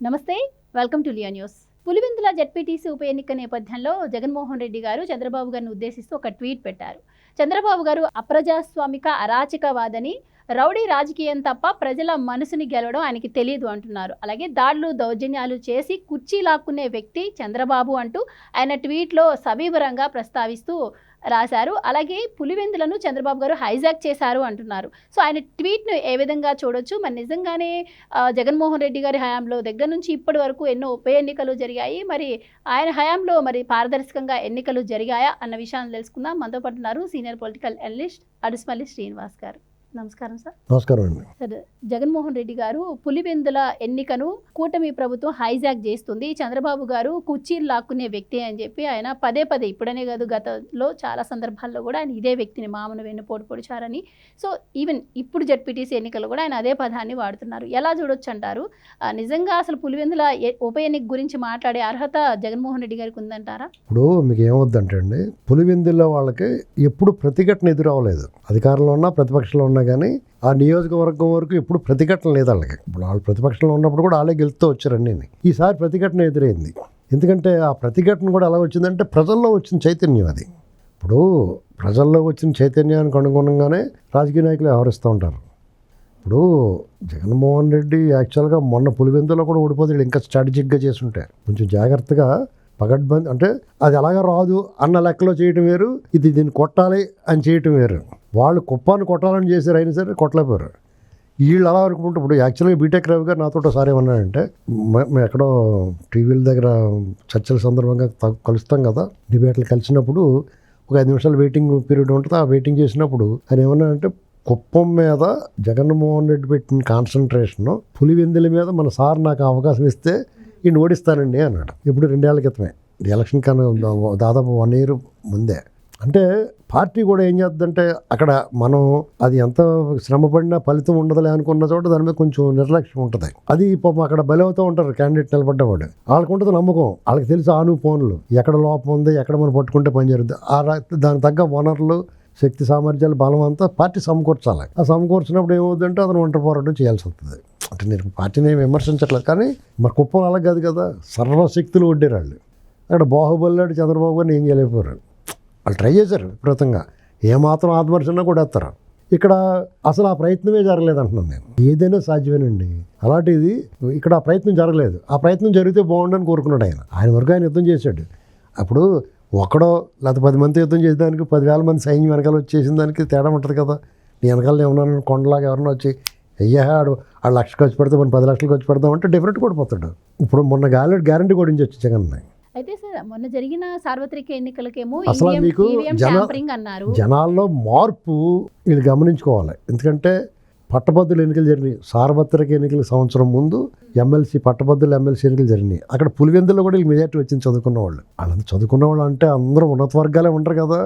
నమస్తే, welcome to Leo news. Pulivendula ZPTC ఉప ఎన్నిక నేపథ్యంలో జగన్మోహన్ రెడ్డి గారు చంద్రబాబు గారిని ఉద్దేశిస్తూ ఒక ట్వీట్ పెట్టారు. చంద్రబాబు గారు అప్రజాస్వామిక అరాచకవాదని, రౌడీ రాజకీయం తప్ప ప్రజల మనసుని గెలవడం ఆయనకి తెలియదు అంటున్నారు. అలాగే దాడులు దౌర్జన్యాలు చేసి కుర్చీ లాక్కునే వ్యక్తి చంద్రబాబు అంటూ ఆయన ట్వీట్లో సవివరంగా ప్రస్తావిస్తూ రాశారు. అలాగే పులివెందులను చంద్రబాబు గారు హైజాక్ చేశారు అంటున్నారు. సో ఆయన ట్వీట్ను ఏ విధంగా చూడొచ్చు? మరి నిజంగానే జగన్మోహన్ రెడ్డి గారి హయాంలో దగ్గర నుంచి ఇప్పటి వరకు ఎన్నో ఉప ఎన్నికలు జరిగాయి. మరి ఆయన హయాంలో మరి పారదర్శకంగా ఎన్నికలు జరిగాయా అన్న విషయాన్ని తెలుసుకుందాం. మనతో పాటు ఉన్నారు senior political analyst Adusumalli Srinivas గారు. నమస్కారం సార్. నమస్కారం అండి. సార్, జగన్మోహన్ రెడ్డి గారు పులివెందుల ఎన్నికను కూటమి ప్రభుత్వం హైజాక్ చేస్తుంది, చంద్రబాబు గారు కుర్చీలు లాక్కునే వ్యక్తి అని చెప్పి ఆయన పదే పదే, ఇప్పుడనే కాదు గతంలో చాలా సందర్భాల్లో కూడా ఆయన ఇదే వ్యక్తిని మామను వెన్నుపోటు పొడిచారని, సో ఈవెన్ ఇప్పుడు జెడ్పీటీసీ ఎన్నికలు కూడా ఆయన అదే పదాన్ని వాడుతున్నారు. ఎలా చూడొచ్చు అంటారు? నిజంగా అసలు పులివెందుల ఉప ఎన్నిక గురించి మాట్లాడే అర్హత జగన్మోహన్ రెడ్డి గారికి ఉందంటారా? ఇప్పుడు మీకు ఏమవుద్దంటే అండి, పులివెందుల వాళ్ళకి ఎప్పుడు ప్రతిఘటన ఎదురవ్వలేదు. అధికారంలో ఉన్నా ప్రతిపక్షంలో ఉన్నా కానీ ఆ నియోజకవర్గం వరకు ఎప్పుడు ప్రతిఘటన లేదు వాళ్ళకి. ఇప్పుడు వాళ్ళు ప్రతిపక్షంలో ఉన్నప్పుడు కూడా వాళ్ళే గెలుస్తూ వచ్చారండి. ఈసారి ప్రతిఘటన ఎదురైంది. ఎందుకంటే ఆ ప్రతిఘటన కూడా ఎలా వచ్చిందంటే ప్రజల్లో వచ్చిన చైతన్యం అది. ఇప్పుడు ప్రజల్లో వచ్చిన చైతన్యానికి అనుగుణంగానే రాజకీయ నాయకులు వ్యవహరిస్తూ ఉంటారు. ఇప్పుడు జగన్మోహన్ రెడ్డి యాక్చువల్గా మొన్న పులివెందులో కూడా ఓడిపోతే ఇంకా స్ట్రాటజిక్గా చేస్తుంటే కొంచెం జాగ్రత్తగా పగడ్బందీ, అంటే అది అలాగా రాదు అన్న లెక్కలో చేయటం వేరు, దీన్ని కొట్టాలి అని చేయటం వేరు. వాళ్ళు కుప్పాన్ని కొట్టాలని చేశారు, అయినా సరే కొట్టలేకపోయారు. వీళ్ళు అలా అనుకుంటే ఇప్పుడు యాక్చువల్గా బీటెక్ రవి గారు నాతో ఒకసారి ఏమన్నాడంటే, మేము ఎక్కడో టీవీల దగ్గర చర్చల సందర్భంగా కలుస్తాం కదా, డిబేట్లు కలిసినప్పుడు ఒక 5 నిమిషాలు వెయిటింగ్ పీరియడ్ ఉంటుంది. ఆ వెయిటింగ్ చేసినప్పుడు ఆయన ఏమన్నాడంటే, కుప్పం మీద జగన్మోహన్ రెడ్డి పెట్టిన కాన్సన్ట్రేషన్ పులివెందుల మీద మన సార్ నాకు అవకాశం ఇస్తే ఈయన ఓడిస్తానండి అన్నాడు. ఇప్పుడు 2 ఏళ్ల క్రితమే, ఎలక్షన్ కన్నా దాదాపు 1 year ముందే. అంటే పార్టీ కూడా ఏం చేద్దంటే, అక్కడ మనం అది ఎంత శ్రమపడినా ఫలితం ఉండదులే అనుకున్న చోట దాని మీద కొంచెం నిర్లక్ష్యం ఉంటుంది. అది పాపం అక్కడ బలి అవుతూ ఉంటారు క్యాండిడేట్ నిలబడ్డవాడు. వాళ్ళకు ఉంటుంది నమ్మకం, వాళ్ళకి తెలుసు ఆను ఫోన్లు ఎక్కడ లోపం ఉంది, ఎక్కడ మనం పట్టుకుంటే పని జరుగుతుంది. దానికి తగ్గ వనరులు, శక్తి సామర్థ్యాలు, బలం అంతా పార్టీ సమకూర్చాలి. ఆ సమకూర్చినప్పుడు ఏమవుతుందంటే అతను ఒంటరి పోరాటం చేయాల్సి వస్తుంది. అంటే నేను పార్టీని ఏమి విమర్శించట్లేదు, కానీ మరి కుప్పం అలా కాదు కదా, సర్వశక్తులు ఒడ్డారు వాళ్ళు. అక్కడ బాహుబలి చంద్రబాబు గారిని ఏం చేయలేకపోయారు. వాళ్ళు ట్రై చేశారు విపరీతంగా, ఏమాత్రం ఆత్మర్శన కూడా వేస్తారు. ఇక్కడ అసలు ఆ ప్రయత్నమే జరగలేదు అంటున్నాను నేను. ఏదైనా సాధ్యమేనండి, అలాంటిది ఇక్కడ ఆ ప్రయత్నం జరగలేదు. ఆ ప్రయత్నం జరిగితే బాగుండని కోరుకున్నాడు ఆయన వరకు ఆయన యుద్ధం చేశాడు. అప్పుడు ఒకడో లేకపోతే 10 మంది యుద్ధం చేసేదానికి 10,000 మంది సైన్యం వెనకాల వచ్చి చేసిన దానికి తేడా ఉంటుంది కదా. నీ వెనకాల ఏమన్నా కొండలాగా ఎవరన్నా వచ్చి అయ్యాడు 1 లక్ష ఖర్చు పెడితే మనం 10 లక్షలు ఖర్చు పెడదామంటే డిఫరెంట్ కూడా పోతాడు. ఇప్పుడు మొన్న గ్యారెంటీ కూడా వచ్చి జగన్. అయితే సార్, మొన్న జరిగిన సార్వత్రిక ఎన్నికలకేమో అసలు మీకు జనాల్లో మార్పు వీళ్ళు గమనించుకోవాలి. ఎందుకంటే పట్టభద్రుల ఎన్నికలు జరిగినాయి, సార్వత్రిక ఎన్నికల సంవత్సరం ముందు ఎమ్మెల్సీ పట్టభద్రుల ఎమ్మెల్సీ ఎన్నికలు జరిగినాయి. అక్కడ పులివెందులో కూడా వీళ్ళు మెజార్టీ వచ్చింది చదువుకున్న వాళ్ళు. వాళ్ళంతా చదువుకున్న వాళ్ళు అంటే అందరూ ఉన్నత వర్గాలే ఉంటారు కదా,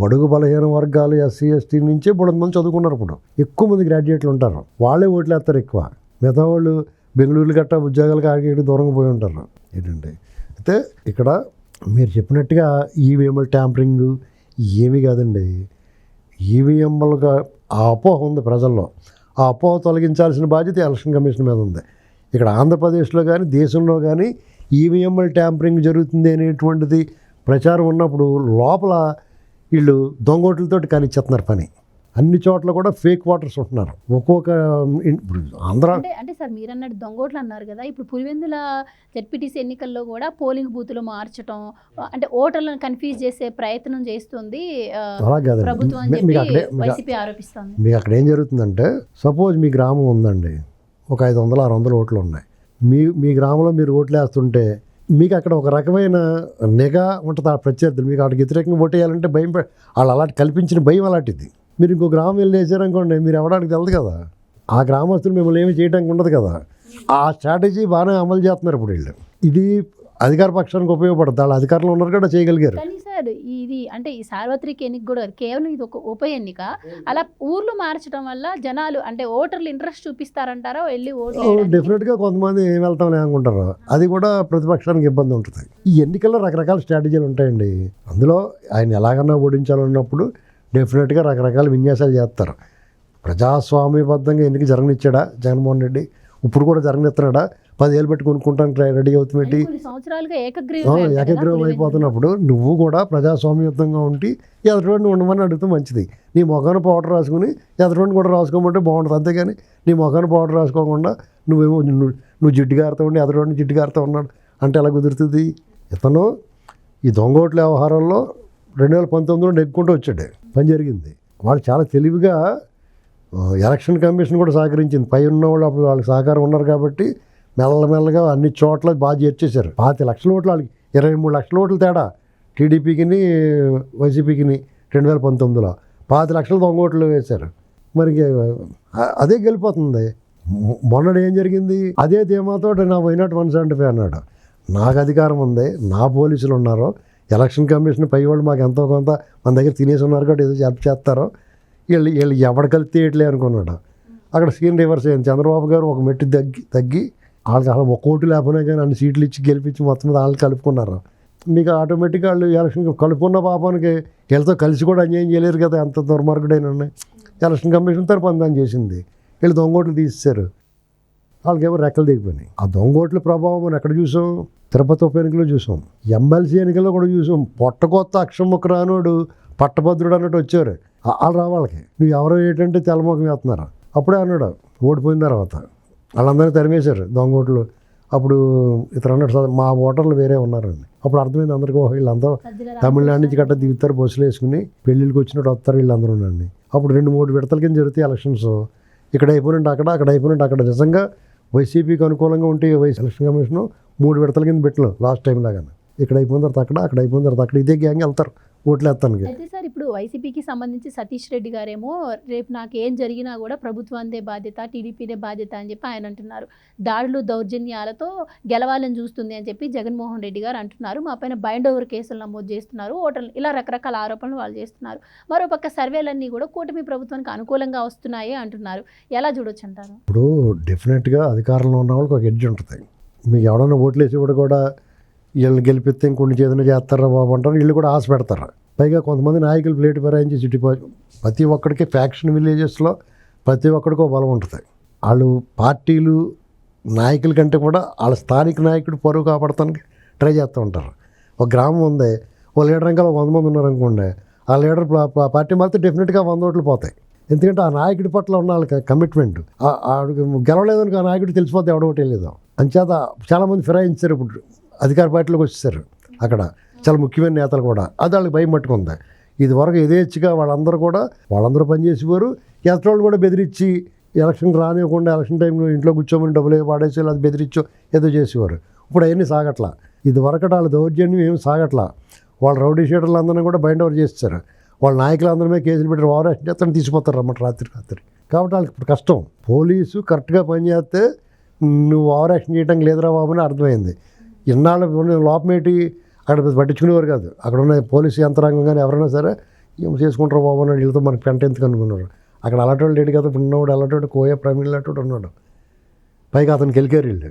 బడుగు బలహీన వర్గాలు, ఎస్సీ ఎస్టీ నుంచే 300 మంది చదువుకున్నారు. ఇప్పుడు ఎక్కువ మంది గ్రాడ్యుయేట్లు ఉంటారు, వాళ్ళే ఓట్లు వేస్తారు ఎక్కువ. మిగతా వాళ్ళు బెంగళూరు గట్ట ఉద్యోగాలకు ఆగి దూరంగా పోయి ఉంటారు. ఏంటంటే అయితే ఇక్కడ మీరు చెప్పినట్టుగా ఈవీఎంల ట్యాంపరింగ్ ఏమీ కాదండి. ఈవీఎంలుగా ఆ అపోహ ఉంది ప్రజల్లో. ఆ అపోహ తొలగించాల్సిన బాధ్యత ఎలక్షన్ కమిషన్ మీద ఉంది. ఇక్కడ ఆంధ్రప్రదేశ్లో కానీ దేశంలో కానీ ఈవీఎంల ట్యాంపరింగ్ జరుగుతుంది అనేటువంటిది ప్రచారం ఉన్నప్పుడు లోపల వీళ్ళు దొంగోట్లతోటి కానిచ్చేస్తున్నారు పని. అన్ని చోట్ల కూడా ఫేక్ ఓటర్స్ ఉంటున్నారు. ఒక్కొక్క ఆంధ్ర అంటే సార్, మీరు అన్నట్టు దొంగోట్లు అన్నారు కదా, ఇప్పుడు పులివెందుల జెడ్పీటీసీ ఎన్నికల్లో కూడా పోలింగ్ బూతులు మార్చడం, అంటే ఓటర్లను కన్ఫ్యూజ్ చేసే ప్రయత్నం చేస్తుంది ప్రభుత్వం అని చెప్పి వైసీపీ ఆరోపిస్తుంది. మీకు అక్కడ ఏం జరుగుతుందంటే, సపోజ్ మీ గ్రామం ఉందండి, ఒక 500-600 ఓట్లు ఉన్నాయి. మీ గ్రామంలో మీరు ఓట్లు వేస్తుంటే మీకు అక్కడ ఒక రకమైన నిఘా ఉంటుంది. ఆ ప్రత్యర్థులు మీకు అక్కడికి వ్యతిరేకంగా ఓటు వేయాలంటే భయం, వాళ్ళు అలాంటి కల్పించిన భయం అలాంటిది. మీరు ఇంకో గ్రామం వెళ్ళి వేసారనుకోండి, మీరు ఎవడానికి తెలదు కదా, ఆ గ్రామస్తులు మిమ్మల్ని ఏమి చేయడానికి ఉండదు కదా. ఆ స్ట్రాటజీ బాగానే అమలు చేస్తున్నారు ఇప్పుడు వీళ్ళు. ఇది అధికార పక్షానికి ఉపయోగపడుతుంది. వాళ్ళు అధికారంలో ఉన్నారు కూడా చేయగలిగారు. కానీ సార్, ఇది అంటే ఈ సార్వత్రిక ఎన్నిక కూడా కేవలం ఇది ఒక ఉప ఎన్నిక, అలా ఊర్లు మార్చడం వల్ల జనాలు అంటే ఓటర్లు ఇంట్రెస్ట్ చూపిస్తారంటారా వెళ్ళి ఓటు? డెఫినెట్గా కొంతమంది ఏం వెళ్తామని అనుకుంటారు, అది కూడా ప్రతిపక్షానికి ఇబ్బంది ఉంటుంది. ఈ ఎన్నికల్లో రకరకాల స్ట్రాటజీలు ఉంటాయండి. అందులో ఆయన ఎలాగన్నా ఓడించాలన్నప్పుడు డెఫినెట్గా రకరకాల విన్యాసాలు చేస్తారు. ప్రజాస్వామ్యబద్ధంగా ఎన్నిక జరగనిచ్చాడా జగన్మోహన్ రెడ్డి? ఇప్పుడు కూడా జరగనిస్తున్నాడా? 10 ఏళ్ళు పెట్టి కొనుక్కుంటానికి రెడీ అవుతున్నట్టు కొన్ని సంవత్సరాలుగా ఏకగ్రీవం ఏకగ్రీవం అయిపోతున్నప్పుడు నువ్వు కూడా ప్రజాస్వామ్యయుతంగా ఉండి ఎదుటివాడిని ఉండమని అడిగితే మంచిది. నీ మొఖాన్ని పౌడర్ రాసుకుని ఎదుటివాడిని కూడా రాసుకోమంటే బాగుంటుంది. అంతేగాని నీ మొఖాన్ని పౌడర్ రాసుకోకుండా నువ్వేమో నువ్వు జిడ్డు గారుతూ ఉండి ఎదుటివాడిని జిడ్డు గారుతూ ఉన్నాడు అంటే ఎలా కుదురుతుంది? ఇతను ఈ దొంగోట్ల వ్యవహారంలో 2019లో నెగ్గుకుంటూ వచ్చాడు. పని జరిగింది. వాళ్ళు చాలా తెలివిగా ఎలక్షన్ కమిషన్ కూడా సహకరించింది. పై ఉన్న వాళ్ళు అప్పుడు వాళ్ళకి సహకారం ఉన్నారు కాబట్టి మెల్లమెల్లగా అన్ని చోట్ల బాగా చేర్చేశారు. 5 లక్షల ఓట్లు వాళ్ళకి 23 లక్షల ఓట్లు తేడా టీడీపీకిని వైసీపీకిని 2019లో 5 లక్షల దొంగ ఓట్లు వేశారు. మరి అదే గెలిపోతుంది. మొన్నడు ఏం జరిగింది? అదే ధీమాతో నా వైనాట్ 175 అన్నాడు. నాకు అధికారం ఉంది, నా పోలీసులు ఉన్నారు, ఎలక్షన్ కమిషన్ పై వాళ్ళు మాకు ఎంతో కొంత మన దగ్గర తినేసి ఉన్నారు కాబట్టి ఏదో చేస్తారో వీళ్ళు ఎవడ కలిపితే ఏట్లే అనుకున్నాడు. అక్కడ సీన్ రివర్స్ అయింది. చంద్రబాబు గారు ఒక మెట్టు తగ్గి వాళ్ళకి అలా ఒక ఓటు లేకపోయినా కానీ అన్ని సీట్లు ఇచ్చి గెలిపించి మొత్తం మీద వాళ్ళు కలుపుకున్నారు. మీకు ఆటోమేటిక్గా వాళ్ళు ఎలక్షన్ కలుపుకున్న పాపానికి వీళ్ళతో కలిసి కూడా అన్యాయం చేయలేరు కదా, ఎంత దుర్మార్గుడైనా. ఎలక్షన్ కమిషన్ తరపున చేసింది. వీళ్ళు దొంగోట్లు తీసేశారు. వాళ్ళకేమో రెక్కలు దిగిపోయినాయి. ఆ దొంగోట్ల ప్రభావం మనం ఎక్కడ చూసాం? తిరుపతి ఉప ఎన్నికల్లో చూసాం, ఎమ్మెల్సీ ఎన్నికల్లో కూడా చూసాం. పొట్టకొత్త అక్షముఖ రానోడు పట్టభద్రుడు అన్నట్టు వచ్చారు. వాళ్ళు రావాళ్ళకి నువ్వు ఎవరో ఏంటంటే తెల్లముఖం వేస్తున్నారు. అప్పుడే అన్నాడు ఓడిపోయిన తర్వాత వాళ్ళందరినీ తరిమేశారు దొంగోట్లు. అప్పుడు ఇతను అన్నట్టు మా ఓటర్లు వేరే ఉన్నారండి. అప్పుడు అర్థమైంది అందరికీ, వీళ్ళందరూ తమిళనాడు నుంచి గట్ట దిగుతారు, బస్సులు వేసుకుని పెళ్ళిళ్ళకి వచ్చినట్టు వస్తారు వీళ్ళందరూ ఉండండి. అప్పుడు 2-3 విడతల కింద జరుగుతాయి ఎలక్షన్స్. ఇక్కడ అయిపోయినట్టు అక్కడ అయిపోయినట్టు అక్కడ. నిజంగా వైసీపీకి అనుకూలంగా ఉంటే ఎలక్షన్ కమిషన్ 3 విడతల కింద పెట్టలు లాస్ట్ టైం లాగా. ఇక్కడ అయిపోయిన తర్వాత అక్కడ అయిపోయిన తర్వాత అక్కడ ఇదే గ్యాంగ్ వెళ్తారు ఓట్లు వేస్తానికి. అయితే సార్ ఇప్పుడు వైసీపీకి సంబంధించి సతీష్ రెడ్డి గారేమో రేపు నాకు ఏం జరిగినా కూడా ప్రభుత్వందే బాధ్యత, టీడీపీదే బాధ్యత అని చెప్పి ఆయన అంటున్నారు. దాడులు దౌర్జన్యాలతో గెలవాలని చూస్తుంది అని చెప్పి జగన్మోహన్ రెడ్డి గారు అంటున్నారు. మా పైన బైండ్ ఓవర్ కేసులు నమోదు చేస్తున్నారు, ఓటర్లు ఇలా రకరకాల ఆరోపణలు వాళ్ళు చేస్తున్నారు. మరోపక్క సర్వేలన్నీ కూడా కూటమి ప్రభుత్వానికి అనుకూలంగా వస్తున్నాయి అంటున్నారు. ఎలా చూడొచ్చు అంటారు? ఇప్పుడు డెఫినెట్గా అధికారంలో ఉన్న వాళ్ళకి ఒక ఎడ్జ్ ఉంటుంది. మీకు ఎవడన్నా ఓట్లు వేసేవాడు కూడా వీళ్ళని గెలిపిస్తే ఇంకొన్ని చేతన చేస్తారా బాబు అంటారు. వీళ్ళు కూడా ఆశ పెడతారు. పైగా కొంతమంది నాయకులు ప్లేట్ ఫిరాయించి ప్రతి ఒక్కడికి ఫ్యాక్షన్ విలేజెస్లో ప్రతి ఒక్కడికి ఒక బలం ఉంటుంది. వాళ్ళు పార్టీలు నాయకుల కంటే కూడా వాళ్ళ స్థానిక నాయకుడు పరువు కాపాడటానికి ట్రై చేస్తూ ఉంటారు. ఒక గ్రామం ఉంది, ఓ లీడర్ ఇంకా 100 మంది ఉన్నారనుకోండి, ఆ లీడర్ పార్టీ మాత్రం డెఫినెట్గా 100 ఓట్లు పోతాయి. ఎందుకంటే ఆ నాయకుడి పట్ల ఉన్న వాళ్ళకి కమిట్మెంట్, గెలవలేదని ఆ నాయకుడు తెలిసిపోతే ఎవడో ఒకటి లేదు. అంచేత చాలామంది ఫిరాయించారు. ఇప్పుడు అధికార పార్టీలోకి వచ్చేసారు. అక్కడ చాలా ముఖ్యమైన నేతలు కూడా అది వాళ్ళకి భయం పట్టుకుంది. ఇది వరకు యథేచ్ఛగా వాళ్ళందరూ పనిచేసేవారు. ఎత్తోళ్ళు కూడా బెదిరించి ఎలక్షన్కి రానివ్వకుండా ఎలక్షన్ టైంలో ఇంట్లో కూర్చోమని డబ్బులు వాడేసి అది బెదిరించో ఏదో చేసేవారు. ఇప్పుడు అవన్నీ సాగట్లా. ఇది వరకు వాళ్ళ దౌర్జన్యం ఏమి సాగట్లా. వాళ్ళ రౌడీ షీటర్లు అందరినీ కూడా బైండ్ ఓవర్ చేస్తారు. వాళ్ళ నాయకులందరమే కేసులు పెట్టి ఓవరాక్షన్ చేస్తాను తీసుకుపోతారు అన్నమాట రాత్రి. కాబట్టి వాళ్ళకి ఇప్పుడు కష్టం. పోలీసు కరెక్ట్గా పనిచేస్తే నువ్వు ఓవరాక్షన్ చేయడానికి లేదురా బాబు అని అర్థమైంది. ఇన్నాళ్ళు లోపమేటి అక్కడ పట్టించుకునేవారు కాదు. అక్కడ ఉన్న పోలీసు యంత్రాంగం కానీ ఎవరైనా సరే ఏం చేసుకుంటారు బాబు అని వీళ్ళతో మనకి పెంట ఎందుకు అనుకున్నారు. అక్కడ అలాంటి వాళ్ళు లేడు కదా. ఉన్నవాడు అలాంటి కోయ ప్రవీణ్ లాంటి ఉన్నాడు. పైగా అతను గెలికారు వీళ్ళు.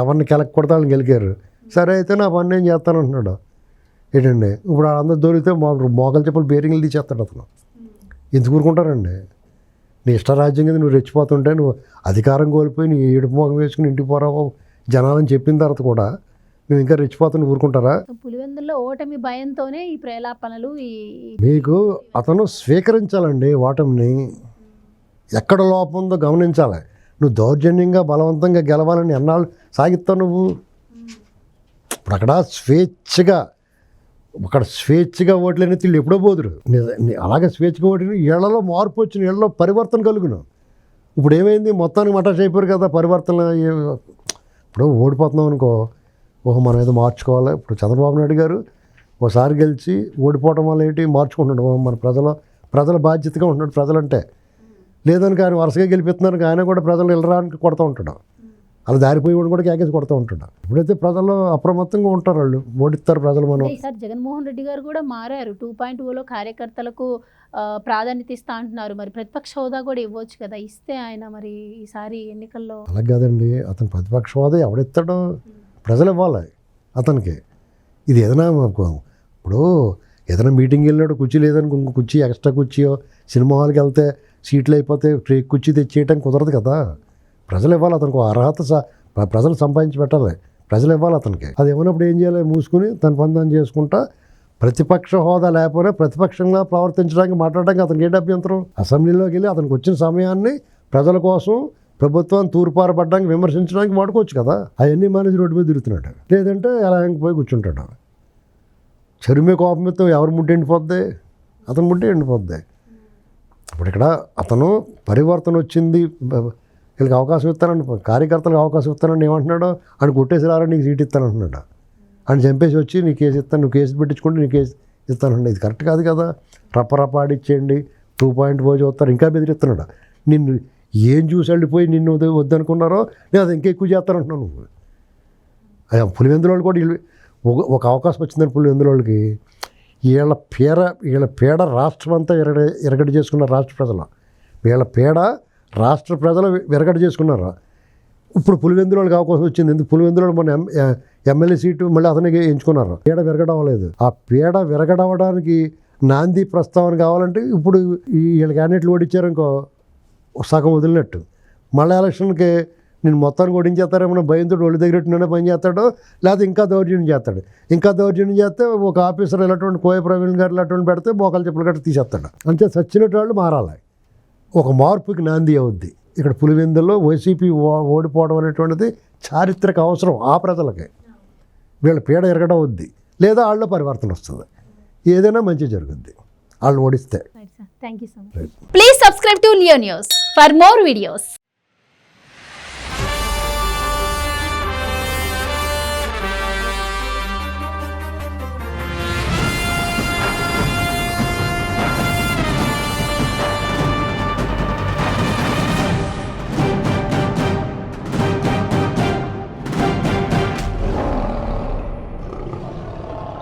ఎవరిని కెలకూడదు వాళ్ళని గెలికారు. సరే అయితే నా పని నేను చేస్తాను అంటున్నాడు. ఏంటండి ఇప్పుడు వాళ్ళందరూ దొరికితే మోకాలు చెప్పులు బేరింగ్లు తీసేస్తాడు అతను. ఎందుకు ఊరుకుంటారండి? నీ ఇష్టరాజ్యం కింద నువ్వు రెచ్చిపోతుంటే నువ్వు అధికారం కోల్పోయి నీ ఏడుపు మోగం వేసుకుని ఇంటికి పోరావు జనాలని చెప్పిన తర్వాత కూడా నువ్వు ఇంకా రెచ్చిపోతుని ఊరుకుంటారా? పులివెందుల్లో ఓటమి భయంతోనే ఈ ప్రేలాపనలు. మీకు అతను స్వీకరించాలండి ఓటమిని. ఎక్కడ లోపం ఉందో గమనించాలి. నువ్వు దౌర్జన్యంగా బలవంతంగా గెలవాలని ఎన్నాళ్ళు సాగిస్తావు నువ్వు? ఇప్పుడు అక్కడ స్వేచ్ఛగా ఓట్లేని వీళ్ళు ఎప్పుడో పోదురు. అలాగే స్వేచ్ఛగా ఓట్లని ఇళ్లలో మార్పు వచ్చిన, ఇళ్లలో పరివర్తన కలుగును. ఇప్పుడు ఏమైంది? మొత్తానికి మటాష్ అయిపోయారు కదా పరివర్తన. ఇప్పుడు ఓడిపోతున్నాం అనుకో, మనం ఏదో మార్చుకోవాలి. ఇప్పుడు చంద్రబాబు నాయుడు గారు ఒకసారి గెలిచి ఓడిపోవడం వల్ల ఏంటి మార్చుకుంటున్నాడు. మన ప్రజల బాధ్యతగా ఉంటున్నాడు ప్రజలంటే. లేదని కానీ వరుసగా గెలిపిస్తున్నారు, ఆయన కూడా ప్రజలు వెళ్ళడానికి కొడుతూ ఉంటాడు. అలా దారిపోయి కూడా కేకేసి కొడుతూ ఉంటాడు. ఇప్పుడైతే ప్రజలు అప్రమత్తంగా ఉంటారు, వాళ్ళు ఓడిస్తారు ప్రజలు. మనం ఈసారి జగన్మోహన్ రెడ్డి గారు కూడా మారారు. 2.0లో కార్యకర్తలకు ప్రాధాన్యత ఇస్తా అంటున్నారు. మరి ప్రతిపక్ష హోదా కూడా ఇవ్వచ్చు కదా, ఇస్తే ఆయన మరి ఈసారి ఎన్నికల్లో. అలా కాదండి, అతను ప్రతిపక్ష హోదా ఎవడిస్తాడో ప్రజలు ఇవ్వాలి అతనికి. ఇది ఏదైనా ఇప్పుడు ఏదైనా మీటింగ్ వెళ్ళినాడు కుర్చీ లేదని ఇంకో కుర్చీ ఎక్స్ట్రా కుర్చీయో, సినిమా హాల్కి వెళ్తే సీట్లు అయిపోతే కుర్చీ తెచ్చేయటం కుదరదు కదా. ప్రజలు ఇవ్వాలి అతనికి అర్హత, ప్రజలు సంపాదించి పెట్టాలి, ప్రజలు ఇవ్వాలి అతనికి. అది ఇవ్వనప్పుడు ఏం చేయాలి? మూసుకుని తన పని తాను చేసుకుంటా ప్రతిపక్ష హోదా లేకపోయినా ప్రతిపక్షంగా ప్రవర్తించడానికి మాట్లాడడానికి అతనికి ఏంటి అభ్యంతరం? అసెంబ్లీలోకి వెళ్ళి అతనికి వచ్చిన సమయాన్ని ప్రజల కోసం ప్రభుత్వాన్ని తూర్పారపడడానికి విమర్శించడానికి వాడుకోవచ్చు కదా. అవన్నీ మానేసి రోడ్డు మీద తిరుగుతున్నాడు. లేదంటే ఎలా పోయి కూర్చుంటాడు. చెరుమే కోపంతో ఎవరు ముట్టి ఎండిపోద్ది? అతను ముట్టి ఎండిపోద్ది. ఇప్పుడు ఇక్కడ అతను పరివర్తన వచ్చింది, వీళ్ళకి అవకాశం ఇస్తానని, కార్యకర్తలకు అవకాశం ఇస్తానని ఏమంటున్నాడు? అని కొట్టేసి రారా నీకు సీట్ ఇస్తానంటున్నాడు. అని చంపేసి వచ్చి నీ కేసు ఇస్తాను, నువ్వు కేసు పెట్టించుకుంటే నీ కేసు ఇస్తానండి. ఇది కరెక్ట్ కాదు కదా. రప్ప ఆడిచ్చేయండి, 2.0 చూస్తారు, ఇంకా బెదిరిస్తున్నాడు. నిన్ను ఏం చూసి వెళ్ళిపోయి నిన్ను వద్దనుకున్నారో నేను అది ఇంకా ఎక్కువ చేస్తానంటున్నాను. నువ్వు అదే పులివెందులోళ్ళు కూడా ఒక అవకాశం వచ్చిందని పులివెందులోళ్ళకి వీళ్ళ పేడ రాష్ట్రం అంతా ఎరగడి చేసుకున్నారు. రాష్ట్ర ప్రజలు వీళ్ళ పేడ రాష్ట్ర ప్రజలు విరగడి చేసుకున్నారు. ఇప్పుడు పులివెందులోళ్ళకి అవకాశం వచ్చింది. ఎందుకు? పులివెందులో మన ఎమ్మెల్యే సీటు మళ్ళీ అతనికి ఎంచుకున్నారు. పేడ విరగడం అవ్వలేదు. ఆ పేడ విరగడవడానికి నాంది ప్రస్తావన కావాలంటే ఇప్పుడు వీళ్ళ క్యాండిడేట్లు ఓడించారు ఇంకో సగం వదిలినట్టు. మళ్ళీ ఎలక్షన్కి నేను మొత్తానికి ఓడించేస్తారేమో భయంతో ఒళ్ళు దగ్గర పని చేస్తాడో, లేకపోతే ఇంకా దౌర్జన్యం చేస్తాడు. ఇంకా దౌర్జన్యం చేస్తే ఒక ఆఫీసర్ ఇలాంటి కోయ ప్రవీణ్ గారు ఇలాంటి పెడితే మోకాలు చెప్పులు గట్ట తీసేస్తాడు. అంటే సచ్చినట్టు వాళ్ళు మారాలి. ఒక మార్పుకి నాంది అవుద్ది. ఇక్కడ పులివెందుల్లో వైసీపీ ఓడిపోవడం అనేటువంటిది చారిత్రక అవసరం ఆ ప్రజలకి. వీళ్ళ పీడ ఎరగడం అవుద్ది, లేదా వాళ్ళలో పరివర్తన వస్తుంది. ఏదైనా మంచి జరుగుద్ది వాళ్ళు ఓడిస్తే. Thank you so much. Please subscribe to Leo news for more videos.